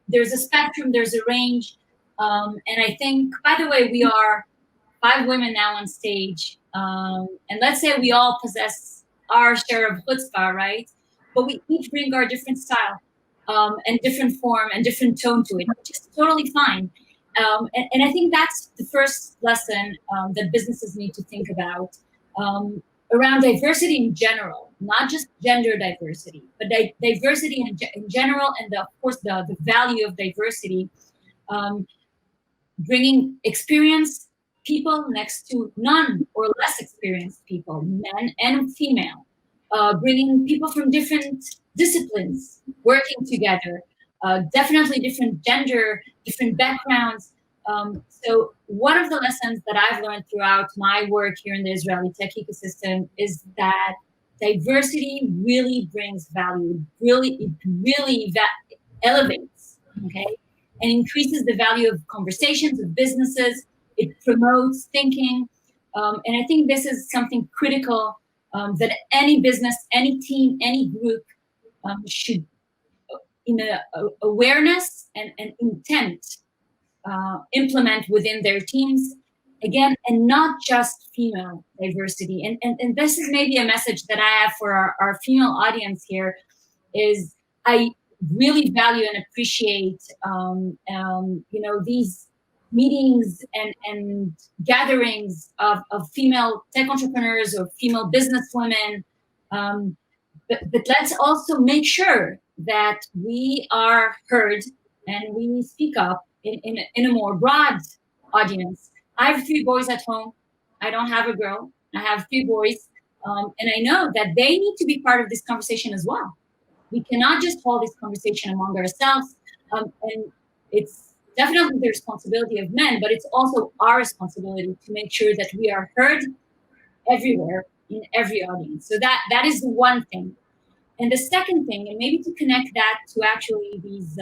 There's a spectrum, there's a range. And I think, by the way, we are 5 women now on stage. And let's say we all possess our share of chutzpah, right? But we each bring our different style and different form and different tone to it, which is totally fine. And I think that's the first lesson that businesses need to think about around diversity in general, not just gender diversity, but diversity in general, and of course the value of diversity, bringing experienced people next to none or less experienced people, men and female, bringing people from different disciplines working together, definitely different gender, different backgrounds. So one of the lessons that I've learned throughout my work here in the Israeli tech ecosystem is that diversity really brings value, it really elevates, okay, and increases the value of conversations, of businesses. It promotes thinking. And I think this is something critical that any business, any team, any group should, in awareness and intent, implement within their teams, again, and not just female diversity. And this is maybe a message that I have for our female audience here, is I really value and appreciate, these meetings and gatherings of female tech entrepreneurs or female business women. But let's also make sure that we are heard and we speak up in a more broad audience. I have 3 boys at home. I don't have a girl. I have 3 boys. And I know that they need to be part of this conversation as well. We cannot just hold this conversation among ourselves. And it's definitely the responsibility of men, but it's also our responsibility to make sure that we are heard everywhere in every audience. So that is the one thing. And the second thing, and maybe to connect that to actually these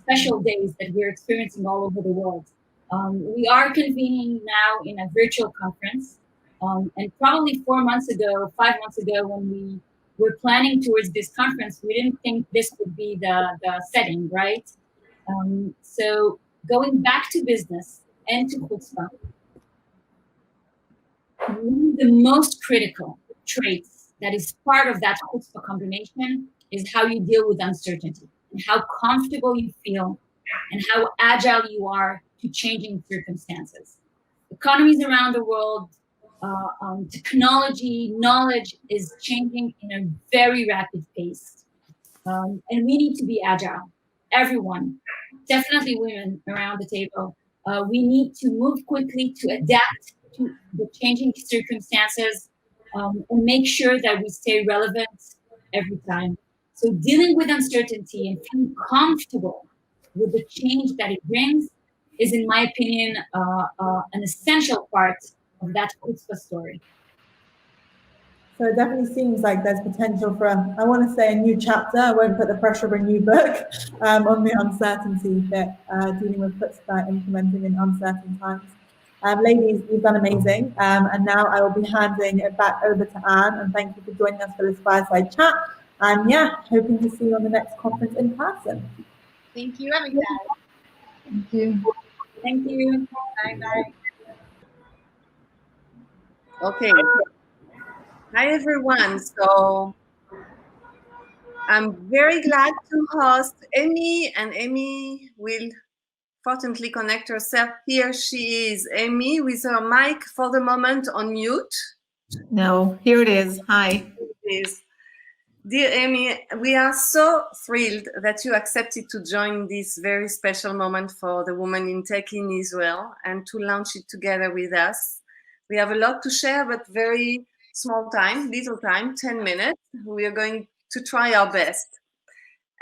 special days that we're experiencing all over the world. We are convening now in a virtual conference. And probably 5 months ago, when we were planning towards this conference, we didn't think this would be the setting, right? So going back to business and to chutzpah, one of the most critical traits that is part of that chutzpah combination is how you deal with uncertainty and how comfortable you feel and how agile you are to changing circumstances. Economies around the world, technology, knowledge is changing in a very rapid pace. And we need to be agile. Everyone, definitely women around the table. We need to move quickly to adapt to the changing circumstances and make sure that we stay relevant every time. So dealing with uncertainty and feeling comfortable with the change that it brings is, in my opinion, an essential part of that chutzpah story. So it definitely seems like there's potential for, I want to say, a new chapter. I won't put the pressure of a new book on the uncertainty bit, dealing with chutzpah, implementing in uncertain times. Ladies, you've done amazing. And now I will be handing it back over to Anne. And thank you for joining us for this fireside chat. And yeah, hoping to see you on the next conference in person. Thank you, Avital. Thank you. Thank you. Bye-bye. Okay. Hi, everyone. So I'm very glad to host Amy, and Amy will fortunately connect herself. Here she is, Amy, with her mic for the moment on mute. No, here it is. Hi. It is. Dear Amy, we are so thrilled that you accepted to join this very special moment for the Women in Tech in Israel and to launch it together with us. We have a lot to share, but very small time, little time, 10 minutes. We are going to try our best.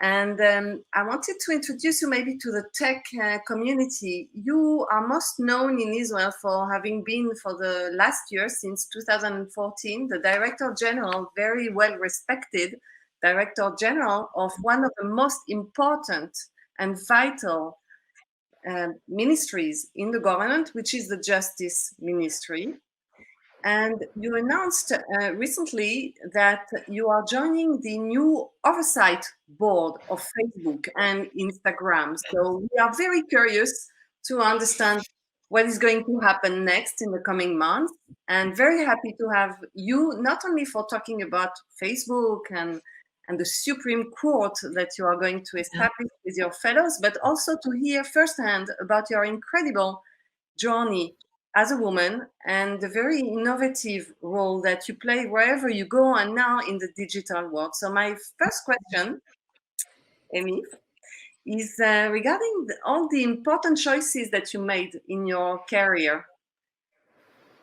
And I wanted to introduce you maybe to the tech community. You are most known in Israel for having been for the last year, since 2014, the Director General, very well respected Director General of one of the most important and vital ministries in the government, which is the Justice Ministry. And you announced recently that you are joining the new oversight board of Facebook and Instagram. So we are very curious to understand what is going to happen next in the coming months, and very happy to have you, not only for talking about Facebook and the Supreme Court that you are going to establish with your fellows, but also to hear firsthand about your incredible journey as a woman and the very innovative role that you play wherever you go and now in the digital world. So my first question, Amy, is regarding all the important choices that you made in your career.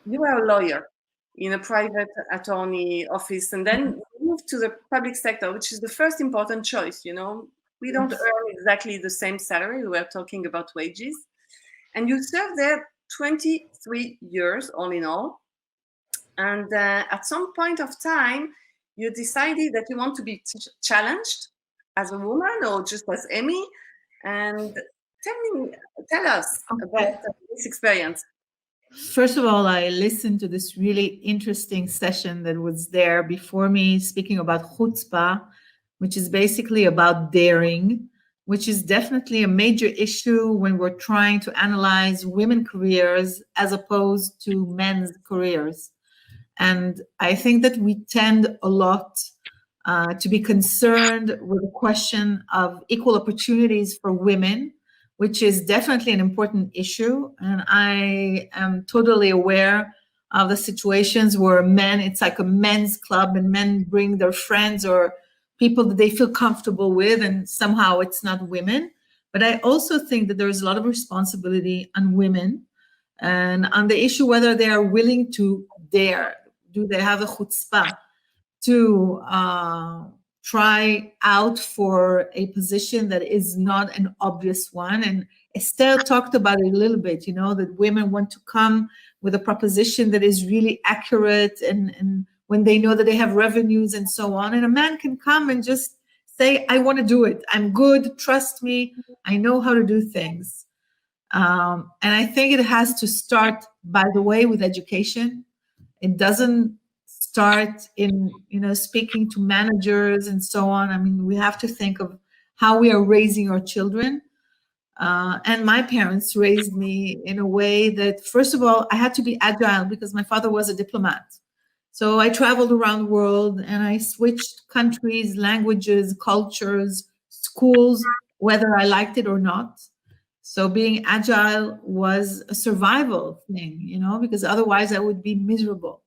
You were a lawyer in a private attorney office and then moved to the public sector, which is the first important choice. You know, we don't earn exactly the same salary. We were talking about wages. And you served there 23 years all in all. And at some point of time, you decided that you want to be challenged as a woman or just as Amy. And tell us about this experience. First of all, I listened to this really interesting session that was there before me, speaking about Chutzpah, which is basically about daring, which is definitely a major issue when we're trying to analyze women's careers as opposed to men's careers. And I think that we tend a lot to be concerned with the question of equal opportunities for women, which is definitely an important issue. And I am totally aware of the situations where men, it's like a men's club and men bring their friends or people that they feel comfortable with, and somehow it's not women. But I also think that there's a lot of responsibility on women and on the issue whether they are willing to dare. Do they have a chutzpah to try out for a position that is not an obvious one? And Esther talked about it a little bit, you know, that women want to come with a proposition that is really accurate and when they know that they have revenues and so on. And a man can come and just say, I want to do it. I'm good. Trust me. I know how to do things. And I think it has to start, by the way, with education. It doesn't start in, you know, speaking to managers and so on. I mean, we have to think of how we are raising our children. And my parents raised me in a way that, first of all, I had to be agile because my father was a diplomat. So I traveled around the world and I switched countries, languages, cultures, schools, whether I liked it or not. So being agile was a survival thing, you know, because otherwise I would be miserable.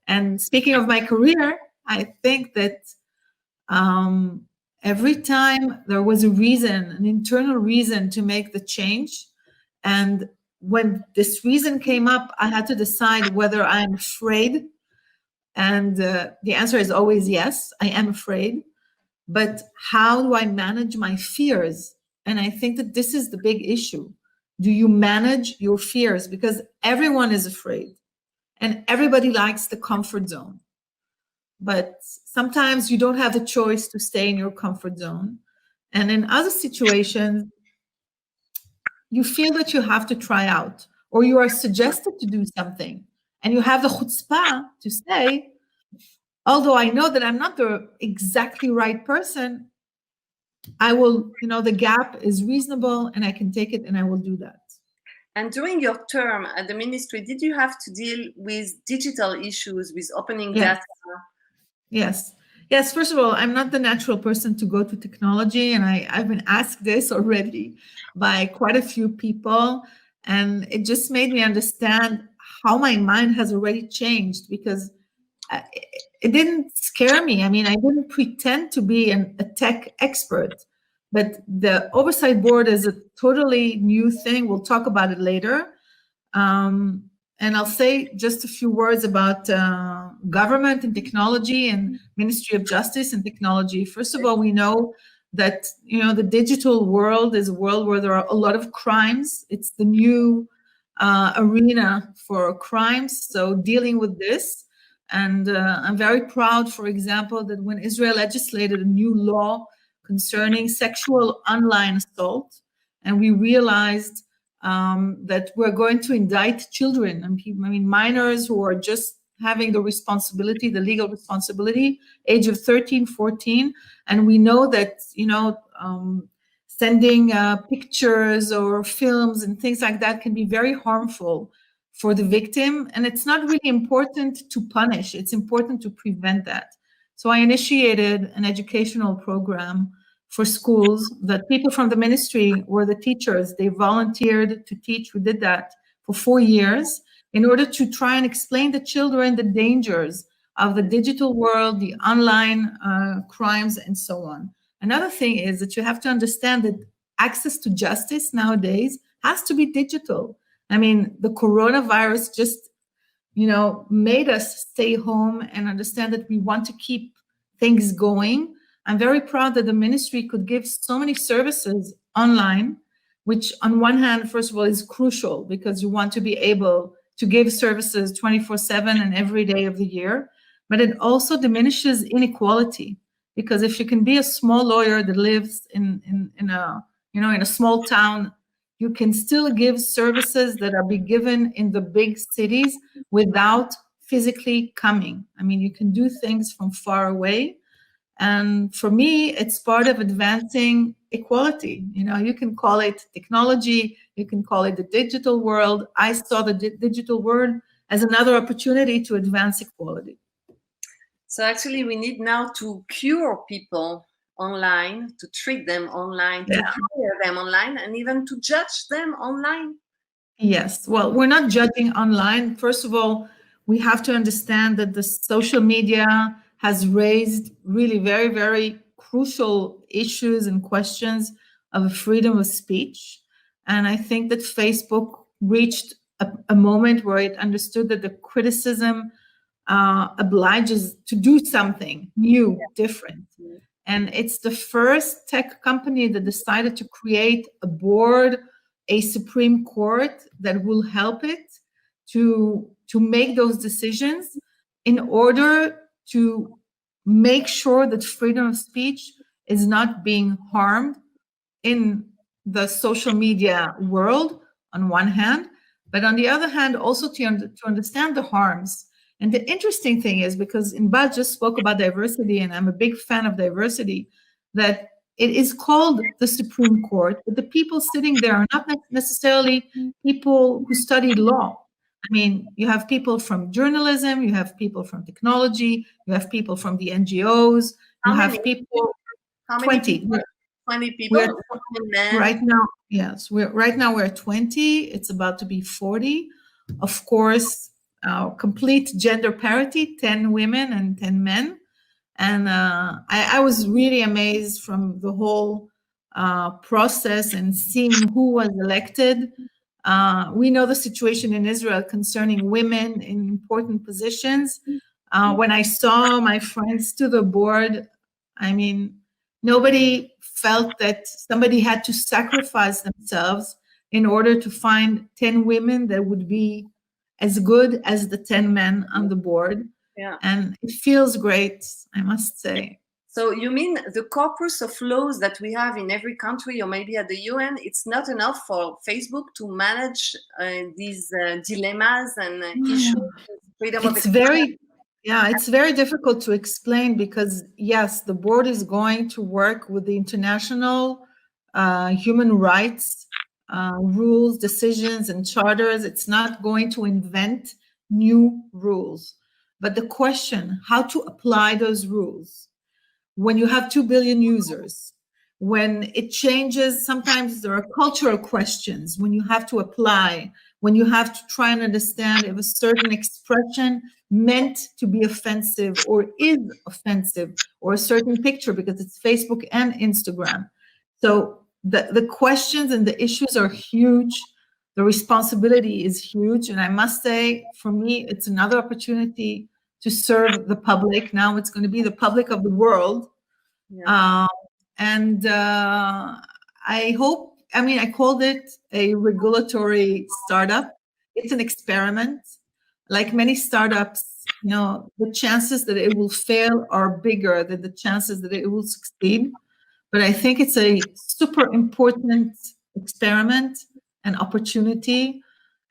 And speaking of my career, I think that every time there was a reason, an internal reason to make the change. And when this reason came up, I had to decide whether I'm afraid. And the answer is always yes, I am afraid. But how do I manage my fears? And I think that this is the big issue. Do you manage your fears? Because everyone is afraid and everybody likes the comfort zone. But sometimes you don't have the choice to stay in your comfort zone. And in other situations, you feel that you have to try out, or you are suggested to do something. And you have the chutzpah to say, although I know that I'm not the exactly right person, I will, you know, the gap is reasonable and I can take it and I will do that. And during your term at the ministry, did you have to deal with digital issues, with opening data? Yes. Yes. First of all, I'm not the natural person to go to technology. And I've been asked this already by quite a few people. And it just made me understand how my mind has already changed, because it didn't scare me. I mean, I didn't pretend to be a tech expert, but the oversight board is a totally new thing. We'll talk about it later. And I'll say just a few words about government and technology and Ministry of Justice and Technology. First of all, we know that, you know, the digital world is a world where there are a lot of crimes. It's the new arena for crimes. So dealing with this, and I'm very proud, for example, that when Israel legislated a new law concerning sexual online assault, and we realized that we're going to indict children and people, I mean, minors who are just having the responsibility, the legal responsibility, age of 13, 14. And we know that, you know, sending pictures or films and things like that can be very harmful for the victim. And it's not really important to punish. It's important to prevent that. So I initiated an educational program for schools that people from the ministry were the teachers. They volunteered to teach. We did that for 4 years in order to try and explain to children the dangers of the digital world, the online crimes, and so on. Another thing is that you have to understand that access to justice nowadays has to be digital. I mean, the coronavirus just, you know, made us stay home and understand that we want to keep things going. I'm very proud that the ministry could give so many services online, which on one hand, first of all, is crucial because you want to be able to give services 24/7 and every day of the year, but it also diminishes inequality. Because if you can be a small lawyer that lives in a small town, you can still give services that are being given in the big cities without physically coming. I mean, you can do things from far away. And for me, it's part of advancing equality. You know, you can call it technology, you can call it the digital world. I saw the digital world as another opportunity to advance equality. So actually, we need now to cure people online, to treat them online, to hire them online, and even to judge them online. Yes. Well, we're not judging online. First of all, we have to understand that the social media has raised really very, very crucial issues and questions of freedom of speech. And I think that Facebook reached a moment where it understood that the criticism obliges to do something new, different. And it's the first tech company that decided to create a board, a Supreme Court that will help it to make those decisions in order to make sure that freedom of speech is not being harmed in the social media world on one hand, but on the other hand, also to understand the harms. And the interesting thing is, because Inbal just spoke about diversity, and I'm a big fan of diversity, that it is called the Supreme Court, but the people sitting there are not necessarily people who studied law. I mean, you have people from journalism, you have people from technology, you have people from the NGOs, you have people, 20. 20 people, right now, yes. Right now we're 20, it's about to be 40. Of course, complete gender parity, 10 women and 10 men. And I was really amazed from the whole process and seeing who was elected. We know the situation in Israel concerning women in important positions. When I saw my friends to the board, I mean, nobody felt that somebody had to sacrifice themselves in order to find 10 women that would be as good as the 10 men on the board. Yeah. And it feels great, I must say. So you mean the corpus of laws that we have in every country or maybe at the UN, it's not enough for Facebook to manage these dilemmas and issues? Freedom of expression? It's very difficult to explain because, yes, the board is going to work with the international human rights rules, decisions, and charters. It's not going to invent new rules. But the question, how to apply those rules when you have 2 billion users, when it changes, sometimes there are cultural questions when you have to apply, when you have to try and understand if a certain expression meant to be offensive or is offensive, or a certain picture, because it's Facebook and Instagram. So the questions and the issues are huge. The responsibility is huge. And I must say, for me, it's another opportunity to serve the public. Now it's going to be the public of the world. Yeah. I hope, I called it a regulatory startup. It's an experiment. Like many startups, the chances that it will fail are bigger than the chances that it will succeed. But I think it's a super important experiment and opportunity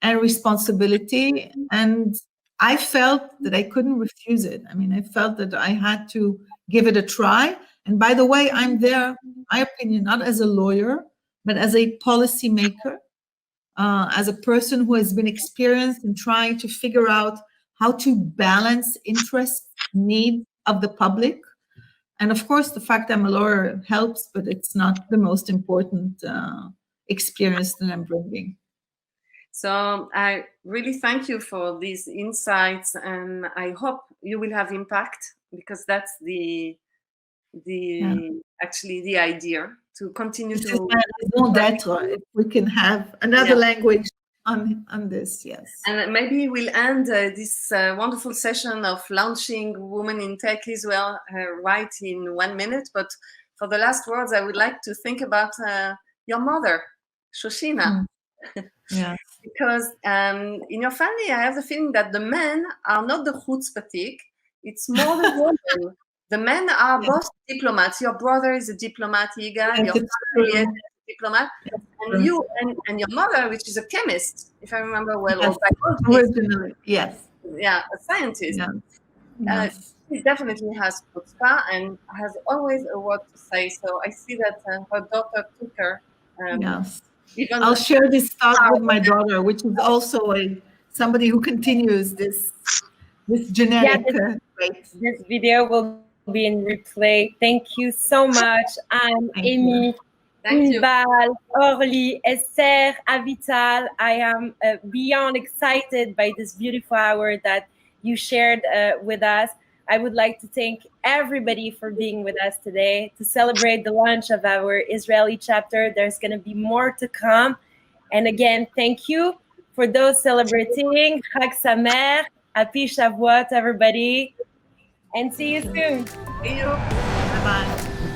and responsibility. And I felt that I couldn't refuse it. I felt that I had to give it a try. And by the way, I'm there, in my opinion, not as a lawyer, but as a policymaker, as a person who has been experienced in trying to figure out how to balance interests, needs of the public. And of course, the fact I'm a lawyer helps, but it's not the most important experience that I'm bringing. So I really thank you for these insights, and I hope you will have impact, because that's actually the idea, to continue to raison d'être, if we can have another language on this. Yes. And maybe we'll end this wonderful session of launching Women in Tech Israel right in 1 minute. But for the last words, I would like to think about your mother, Shoshina. Yeah. Because in your family, I have the feeling that the men are not the chutzpahtik. It's more the women. The men are both diplomats. Your brother is a diplomat, Yigal. Your father is a diplomat. And you and your mother, which is a chemist, if I remember well, yes. or biologist. Originally, yes. Yeah, a scientist. Yes. She definitely has chutzpah and has always a word to say. So I see that her daughter took her. Yes. I'll share this thought with my daughter, which is also somebody who continues this genetic trait. This video will be in replay. Thank you so much. I'm Amy, Inbal, Orlie, Esther, Avital. I am beyond excited by this beautiful hour that you shared with us. I would like to thank everybody for being with us today to celebrate the launch of our Israeli chapter. There's going to be more to come. And again, thank you for those celebrating. Chag Sameach, Happy Shavuot, everybody. And see you soon. See you. Bye-bye.